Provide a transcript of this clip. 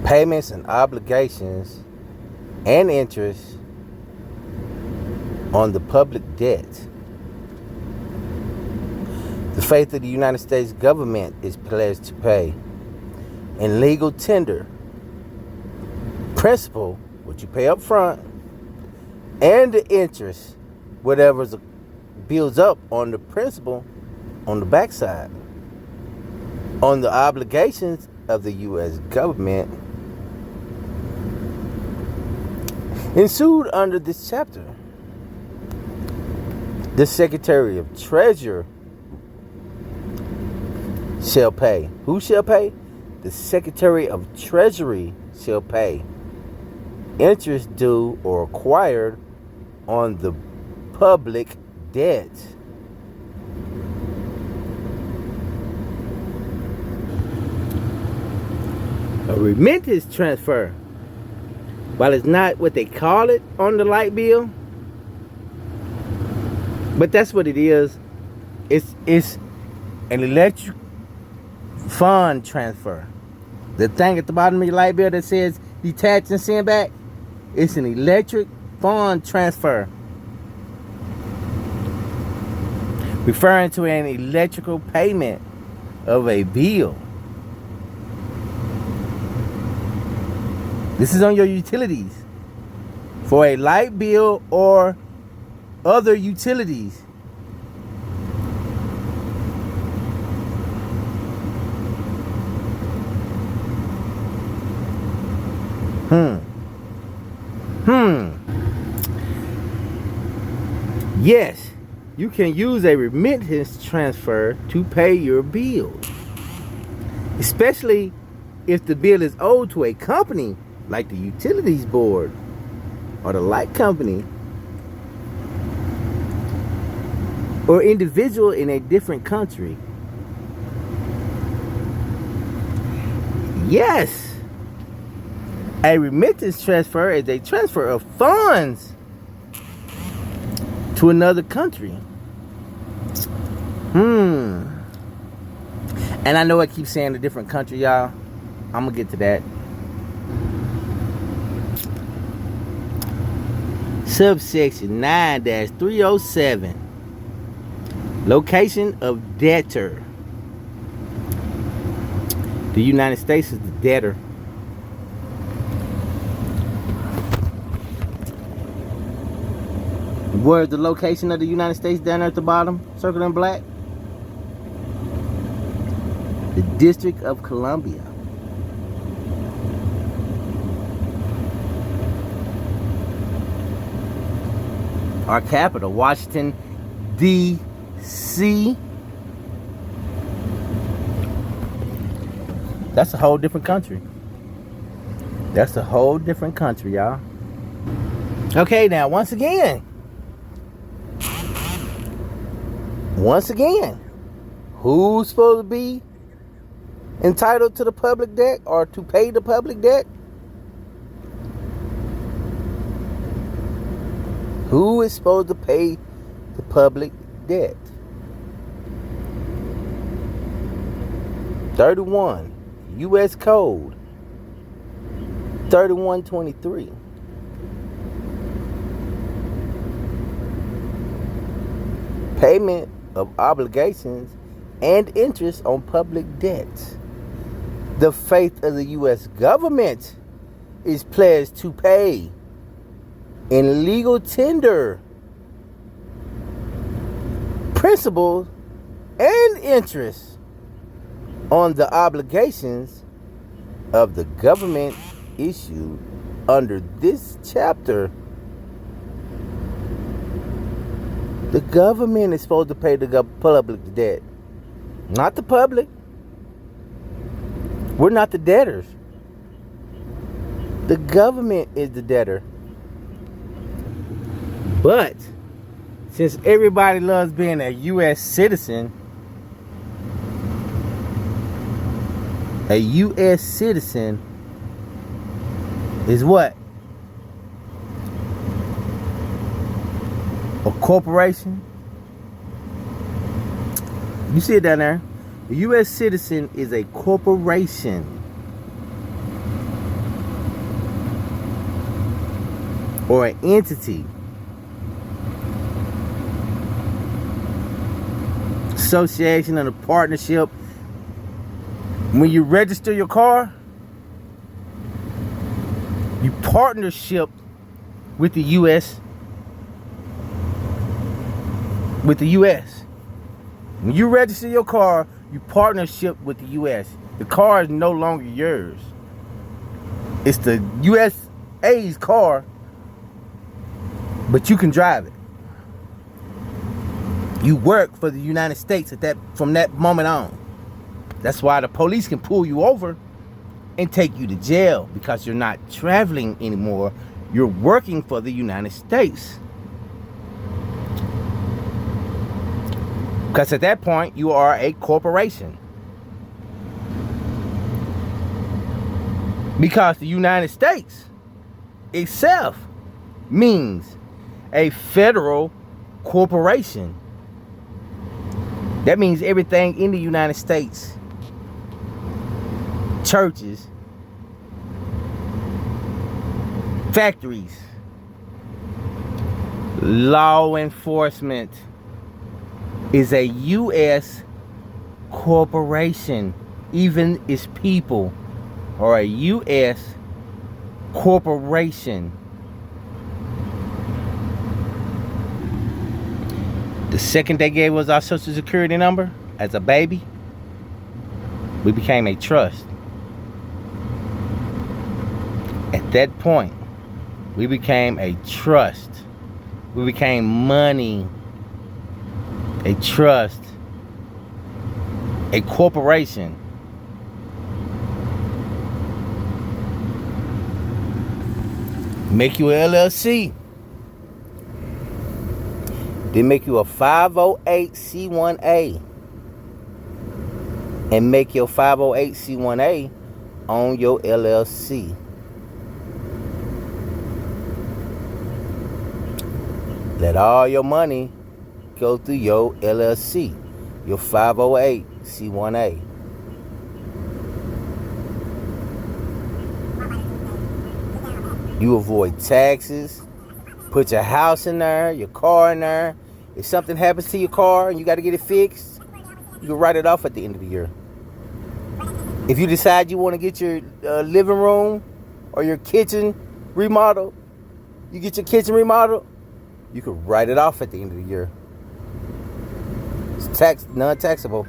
payments and obligations and interest on the public debt. The faith of the United States government is pledged to pay in legal tender principal, what you pay up front, and the interest, whatever builds up on the principal on the backside, on the obligations of the U.S. government ensued under this chapter. The Secretary of Treasury shall pay. Who shall pay? The Secretary of Treasury shall pay interest due or acquired on the public debt. A remittance transfer, while it's not what they call it on the light bill, but that's what it is. It's an electric fund transfer. The thing at the bottom of your light bill that says detach and send back, it's an electric fund transfer, referring to an electrical payment of a bill. This is on your utilities for a light bill or other utilities. Yes, you can use a remittance transfer to pay your bills, especially if the bill is owed to a company like the utilities board or the light company, or individual in a different country. Yes, a remittance transfer is a transfer of funds to another country. And I know I keep saying a different country, y'all. I'm gonna get to that. Subsection 9-307. Location of debtor. The United States is the debtor. Where's the location of the United States down there at the bottom, circled in black? The District of Columbia. Our capital, Washington, D.C. That's a whole different country. That's a whole different country, y'all. Okay, now, once again, who's supposed to be entitled to the public debt or to pay the public debt? Who is supposed to pay the public debt? 31 U.S. Code 3123. Payment of obligations and interest on public debts. The faith of the U.S. government is pledged to pay in legal tender principal and interest on the obligations of the government issued under this chapter. The government is supposed to pay the public debt, not the public. We're not the debtors. The government is the debtor. But since everybody loves being a U.S. citizen, a U.S. citizen is what? A corporation. You see it down there? A U.S. citizen is a corporation. or an entity, association, and a partnership. When you register your car, you partnership with the U.S. With the U.S. When you register your car, you partnership with the U.S. The car is no longer yours. It's the USA's car, but you can drive it. You work for the United States from that moment on. That's why the police can pull you over and take you to jail, because you're not traveling anymore. You're working for the United States. Because at that point, you are a corporation. Because the United States itself means a federal corporation. That means everything in the United States, churches, factories, law enforcement, is a U.S. corporation. Even its people are a U.S. corporation. The second they gave us our Social Security number as a baby, we became a trust. At that point, we became a trust. We became money. A trust, a corporation. Make you an LLC. Then make you a 508c1a. And make your 508c1a on your LLC. Let all your money go through your LLC, your 508c1a. You avoid taxes. Put your house in there, your car in there. If something happens to your car and you got to get it fixed, you can write it off at the end of the year. If you decide you want to get your living room or your kitchen remodeled, you get your kitchen remodeled, you can write it off at the end of the year. It's non-taxable.